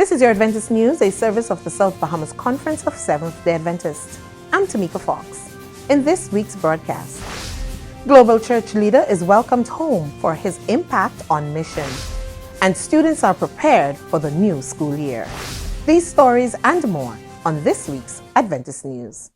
This is your Adventist News, a service of the South Bahamas Conference of Seventh-day Adventists. I'm Tamika Fox. In this week's broadcast, global church leader is welcomed home for his impact on mission, and students are prepared for the new school year. These stories and more on this week's Adventist News.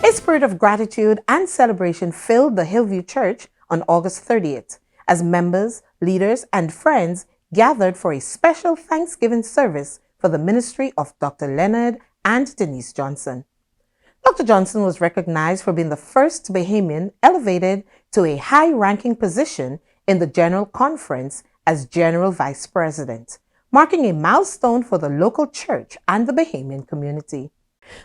A spirit of gratitude and celebration filled the Hillview Church on August 30th as members, leaders, and friends gathered for a special Thanksgiving service for the ministry of Dr. Leonard and Denise Johnson. Dr. Johnson was recognized for being the first Bahamian elevated to a high-ranking position in the General Conference as General Vice President, marking a milestone for the local church and the Bahamian community.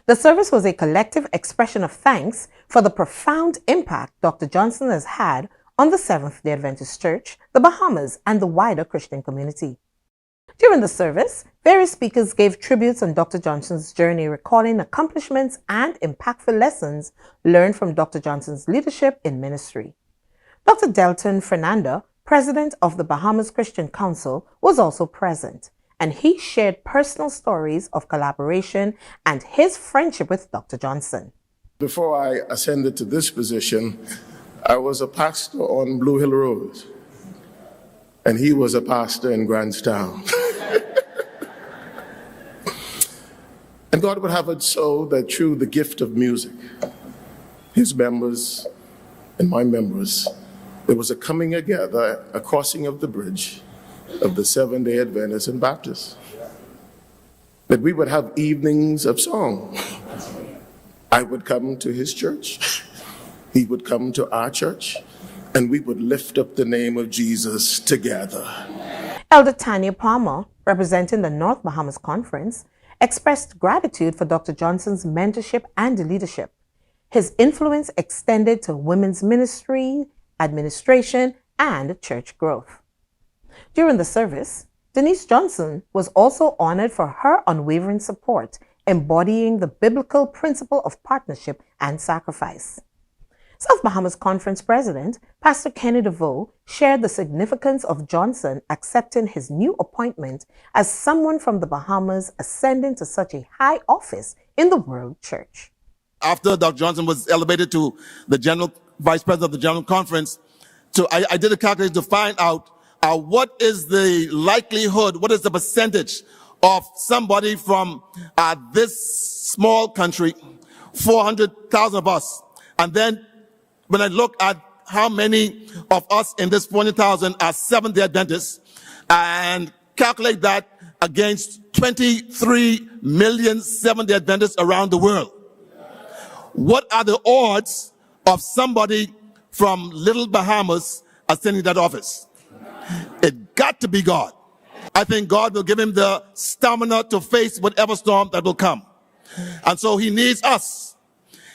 The service was a collective expression of thanks for the profound impact Dr. Johnson has had on the Seventh-day Adventist Church, the Bahamas, and the wider Christian community. During the service, various speakers gave tributes on Dr. Johnson's journey, recalling accomplishments and impactful lessons learned from Dr. Johnson's leadership in ministry. Dr. Delton Fernando, president of the Bahamas Christian Council, was also present, and he shared personal stories of collaboration and his friendship with Dr. Johnson. Before I ascended to this position, I was a pastor on Blue Hill Road, and he was a pastor in Grantstown. And God would have it so that through the gift of music, his members and my members, there was a coming together, a crossing of the bridge of the Seventh-day Adventists and Baptists. That we would have evenings of song. I would come to his church, he would come to our church, and we would lift up the name of Jesus together. Elder Tanya Palmer, representing the North Bahamas Conference, expressed gratitude for Dr. Johnson's mentorship and leadership. His influence extended to women's ministry, administration, and church growth. During the service, Denise Johnson was also honored for her unwavering support, embodying the biblical principle of partnership and sacrifice. South Bahamas Conference President, Pastor Kenny DeVoe, shared the significance of Johnson accepting his new appointment as someone from the Bahamas ascending to such a high office in the World Church. After Dr. Johnson was elevated to the General Vice President of the General Conference, I did a calculation to find out what is the likelihood, what is the percentage of somebody from this small country, 400,000 of us. And then when I look at how many of us in this 400,000 are Seventh-day Adventists and calculate that against 23 million Seventh-day Adventists around the world, what are the odds of somebody from Little Bahamas ascending that office? It got to be God. I think God will give him the stamina to face whatever storm that will come. And so he needs us.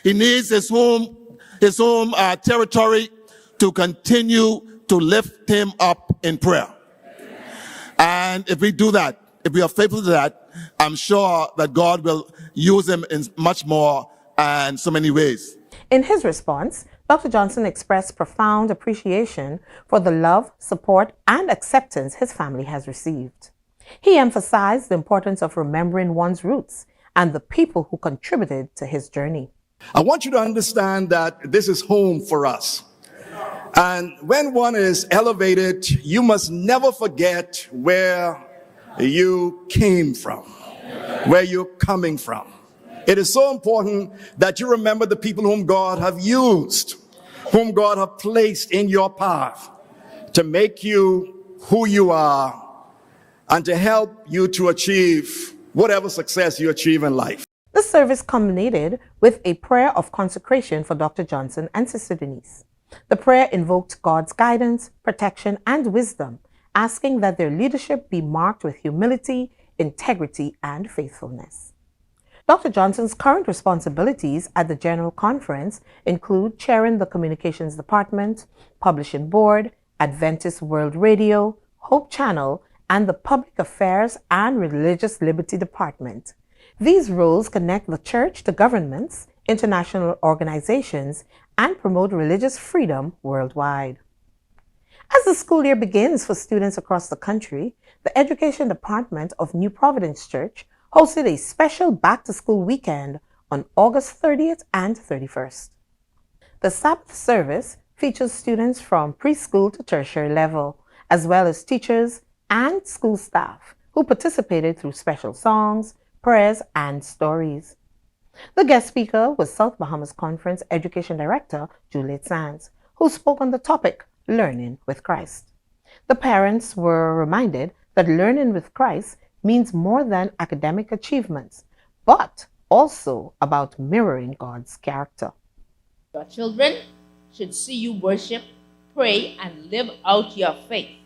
He needs his home territory to continue to lift him up in prayer. And if we do that, if we are faithful to that, I'm sure that God will use him in much more and so many ways. In his response, Dr. Johnson expressed profound appreciation for the love, support, and acceptance his family has received. He emphasized the importance of remembering one's roots and the people who contributed to his journey. I want you to understand that this is home for us. And when one is elevated, you must never forget where you came from, where you're coming from. It is so important that you remember the people whom God have used, whom God have placed in your path to make you who you are and to help you to achieve whatever success you achieve in life. The service culminated with a prayer of consecration for Dr. Johnson and Sister Denise. The prayer invoked God's guidance, protection, and wisdom, asking that their leadership be marked with humility, integrity, and faithfulness. Dr. Johnson's current responsibilities at the General Conference include chairing the Communications Department, Publishing Board, Adventist World Radio, Hope Channel, and the Public Affairs and Religious Liberty Department. These roles connect the church to governments, international organizations, and promote religious freedom worldwide. As the school year begins for students across the country, the Education Department of New Providence Church hosted a special back-to-school weekend on August 30th and 31st. The Sabbath service features students from preschool to tertiary level, as well as teachers and school staff who participated through special songs, prayers, and stories. The guest speaker was South Bahamas Conference Education Director Juliet Sands, who spoke on the topic, Learning with Christ. The parents were reminded that learning with Christ means more than academic achievements, but also about mirroring God's character. Your children should see you worship, pray, and live out your faith.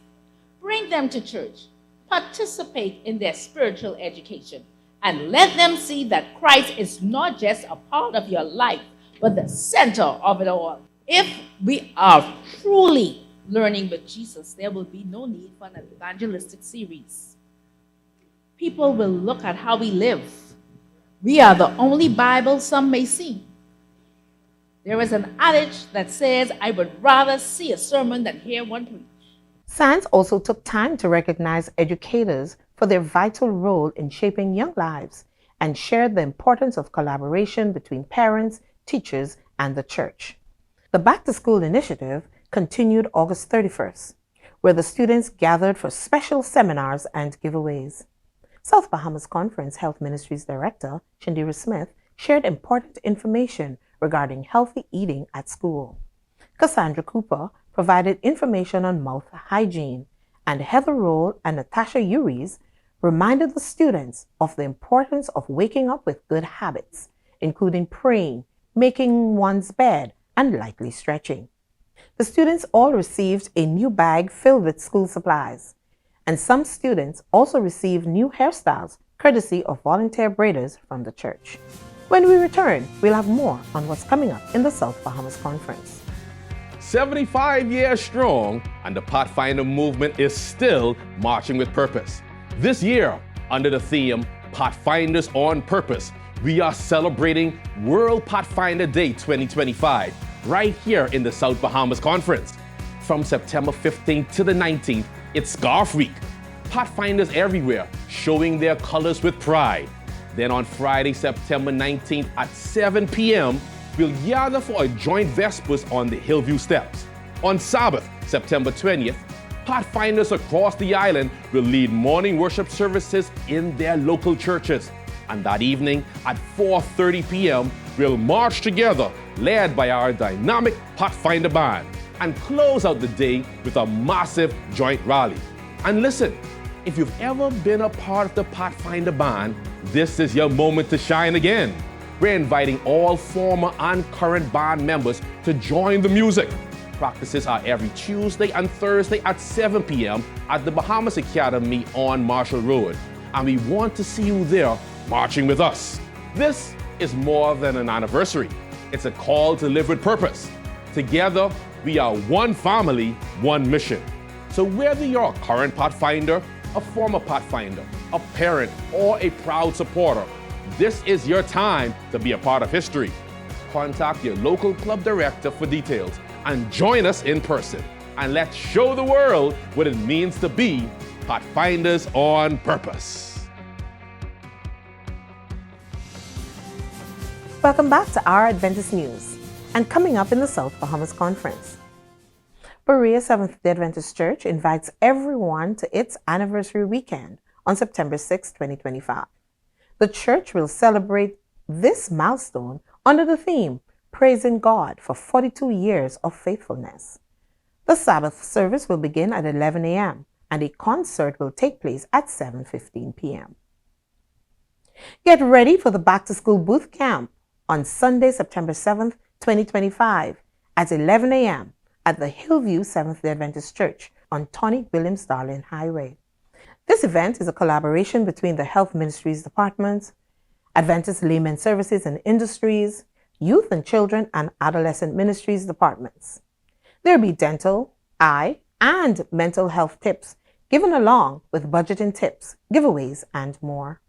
Bring them to church, participate in their spiritual education, and let them see that Christ is not just a part of your life, but the center of it all. If we are truly learning with Jesus, there will be no need for an evangelistic series. People will look at how we live. We are the only Bible some may see. There is an adage that says, I would rather see a sermon than hear one preach. Sands also took time to recognize educators for their vital role in shaping young lives and shared the importance of collaboration between parents, teachers, and the church. The Back to School initiative continued August 31st, where the students gathered for special seminars and giveaways. South Bahamas Conference Health Ministries Director Shindira Smith shared important information regarding healthy eating at school. Cassandra Cooper provided information on mouth hygiene, and Heather Roll and Natasha Uries reminded the students of the importance of waking up with good habits, including praying, making one's bed, and lightly stretching. The students all received a new bag filled with school supplies, and some students also received new hairstyles courtesy of volunteer braiders from the church. When we return, we'll have more on what's coming up in the South Bahamas Conference. 75 years strong, and the Pathfinder movement is still marching with purpose. This year, under the theme Pathfinders on Purpose, we are celebrating World Pathfinder Day 2025 right here in the South Bahamas Conference. From September 15th to the 19th, it's Scarf Week. Pathfinders everywhere showing their colors with pride. Then on Friday, September 19th at 7 p.m., we'll gather for a joint Vespers on the Hillview Steps. On Sabbath, September 20th, Pathfinders across the island will lead morning worship services in their local churches. And that evening at 4:30 p.m., we'll march together, led by our dynamic Pathfinder band, and close out the day with a massive joint rally. And listen, if you've ever been a part of the Pathfinder band, this is your moment to shine again. We're inviting all former and current band members to join the music. Practices are every Tuesday and Thursday at 7 p.m. at the Bahamas Academy on Marshall Road. And we want to see you there marching with us. This is more than an anniversary. It's a call to live with purpose. Together, we are one family, one mission. So whether you're a current Pathfinder, a former Pathfinder, a parent, or a proud supporter, this is your time to be a part of history. Contact your local club director for details and join us in person. And let's show the world what it means to be Pathfinders on Purpose. Welcome back to our Adventist News. And coming up in the South Bahamas Conference, Berea Seventh-day Adventist Church invites everyone to its anniversary weekend on September 6, 2025. The church will celebrate this milestone under the theme, Praising God for 42 Years of Faithfulness. The Sabbath service will begin at 11 a.m. and a concert will take place at 7:15 p.m. Get ready for the Back to School Booth Camp on Sunday, September 7th, 2025 at 11 a.m. at the Hillview Seventh-day Adventist Church on Tony Williams Darling Highway. This event is a collaboration between the Health Ministries Department, Adventist Layman Services and Industries, Youth and Children and Adolescent Ministries Departments. There will be dental, eye, and mental health tips given along with budgeting tips, giveaways, and more.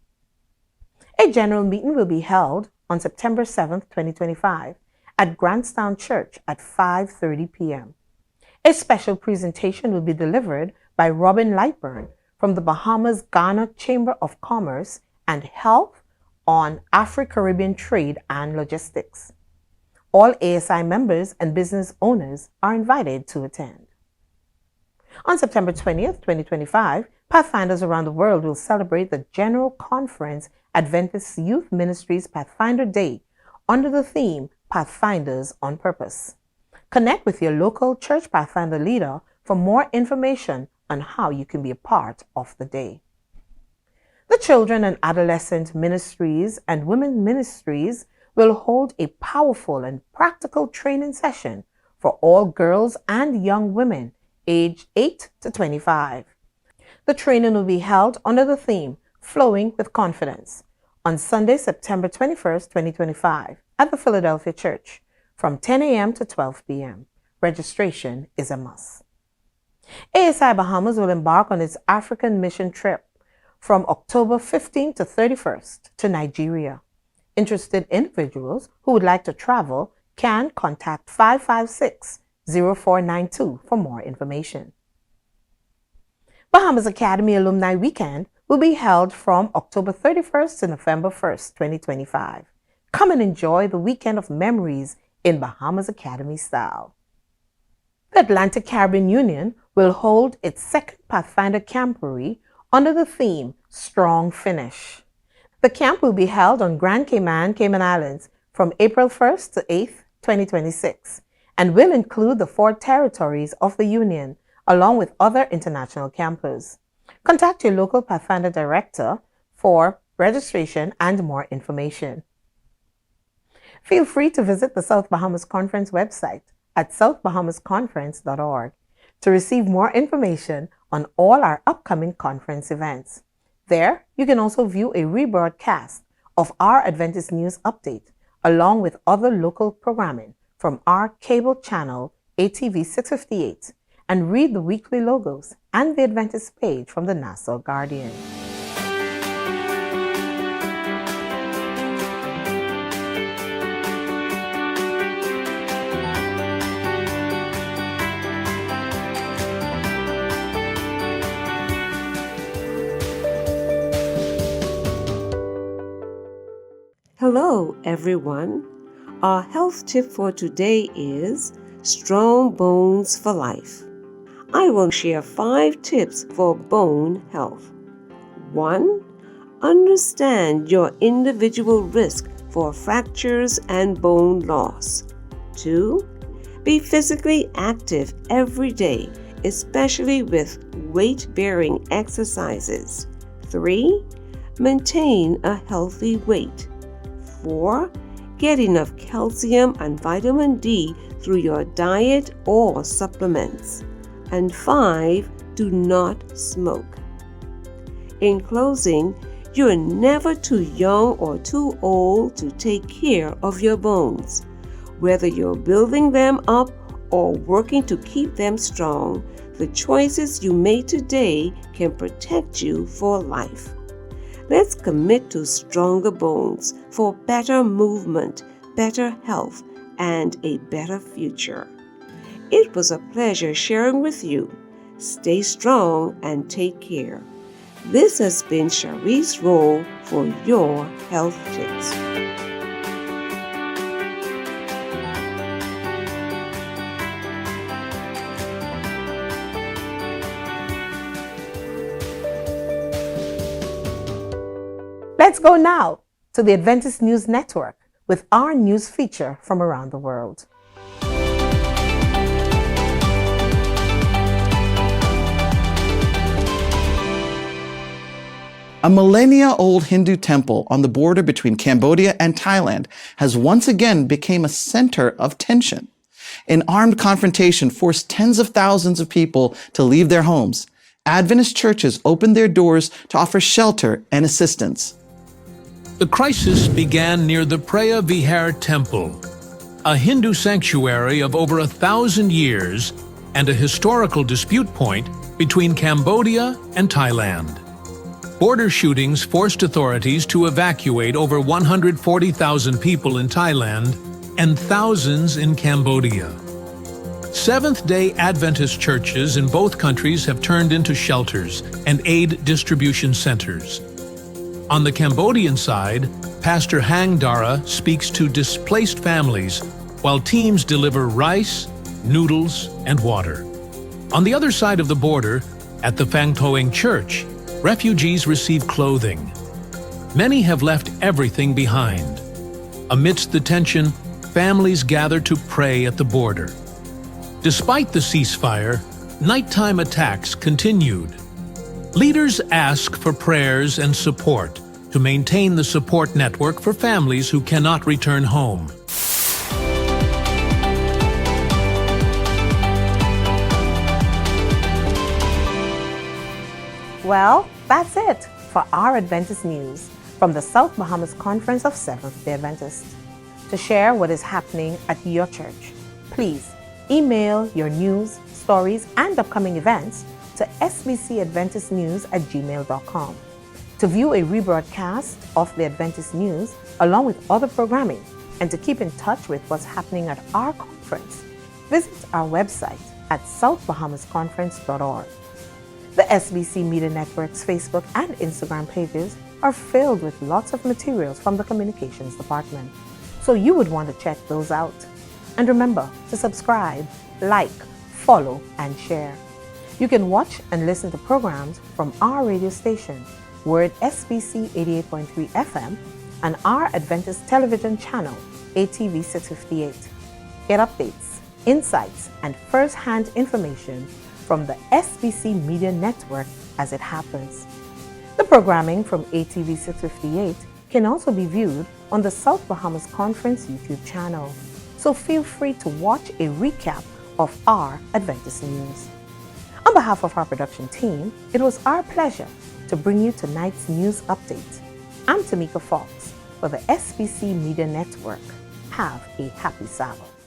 A general meeting will be held on September 7th, 2025 at Grantstown Church at 5:30 p.m. A special presentation will be delivered by Robin Lightburn from the Bahamas Ghana Chamber of Commerce and Health on Afro-Caribbean trade and logistics. All ASI members and business owners are invited to attend. On September 20th, 2025, Pathfinders around the world will celebrate the General Conference Adventist Youth Ministries Pathfinder Day under the theme Pathfinders on Purpose. Connect with your local church Pathfinder leader for more information on how you can be a part of the day. The Children and Adolescent Ministries and Women Ministries will hold a powerful and practical training session for all girls and young women aged 8 to 25. The training will be held under the theme Flowing with Confidence on Sunday, September 21st, 2025 at the Philadelphia Church from 10 a.m. to 12 p.m. Registration is a must. ASI Bahamas will embark on its African mission trip from October 15th to 31st to Nigeria. Interested individuals who would like to travel can contact 556-0492 for more information. Bahamas Academy Alumni Weekend will be held from October 31st to November 1st, 2025. Come and enjoy the weekend of memories in Bahamas Academy style. The Atlantic Caribbean Union will hold its second Pathfinder Camporee under the theme Strong Finish. The camp will be held on Grand Cayman, Cayman Islands from April 1st to 8th, 2026, and will include the 4 territories of the Union along with other international campers. Contact your local Pathfinder director for registration and more information. Feel free to visit the South Bahamas Conference website at southbahamasconference.org to receive more information on all our upcoming conference events. There, you can also view a rebroadcast of our Adventist News Update, along with other local programming from our cable channel ATV 658, and read the weekly logos and the Adventist page from the Nassau Guardian. Hello, everyone. Our health tip for today is Strong Bones for Life. I will share 5 tips for bone health. 1. Understand your individual risk for fractures and bone loss. 2. Be physically active every day, especially with weight-bearing exercises. 3. Maintain a healthy weight. 4. Get enough calcium and vitamin D through your diet or supplements. And 5. Do not smoke. In closing, you're never too young or too old to take care of your bones. Whether you're building them up or working to keep them strong, the choices you make today can protect you for life. Let's commit to stronger bones for better movement, better health, and a better future. It was a pleasure sharing with you. Stay strong and take care. This has been Sharice Roll for your Health Tips. Let's go now to the Adventist News Network with our news feature from around the world. A millennia-old Hindu temple on the border between Cambodia and Thailand has once again become a center of tension. An armed confrontation forced tens of thousands of people to leave their homes. Adventist churches opened their doors to offer shelter and assistance. The crisis began near the Preya Vihar Temple, a Hindu sanctuary of over 1,000 years and a historical dispute point between Cambodia and Thailand. Border shootings forced authorities to evacuate over 140,000 people in Thailand and thousands in Cambodia. Seventh-day Adventist churches in both countries have turned into shelters and aid distribution centers. On the Cambodian side, Pastor Hang Dara speaks to displaced families while teams deliver rice, noodles, and water. On the other side of the border, at the Phang Toeng Church, refugees receive clothing. Many have left everything behind. Amidst the tension, families gather to pray at the border. Despite the ceasefire, nighttime attacks continued. Leaders ask for prayers and support to maintain the support network for families who cannot return home. Well, that's it for our Adventist news from the South Bahamas Conference of Seventh-day Adventists. To share what is happening at your church, please email your news, stories, and upcoming events to sbcadventistnews@gmail.com. To view a rebroadcast of the Adventist news along with other programming and to keep in touch with what's happening at our conference, visit our website at southbahamasconference.org. The SBC Media Network's Facebook and Instagram pages are filled with lots of materials from the Communications Department, so you would want to check those out. And remember to subscribe, like, follow, and share. You can watch and listen to programs from our radio station, Word SBC 88.3 FM, and our Adventist television channel, ATV 658. Get updates, insights, and first-hand information from the SBC Media Network as it happens. The programming from ATV 658 can also be viewed on the South Bahamas Conference YouTube channel, so feel free to watch a recap of our Adventist news. On behalf of our production team, it was our pleasure to bring you tonight's news update. I'm Tamika Fox for the SBC Media Network. Have a happy Sabbath.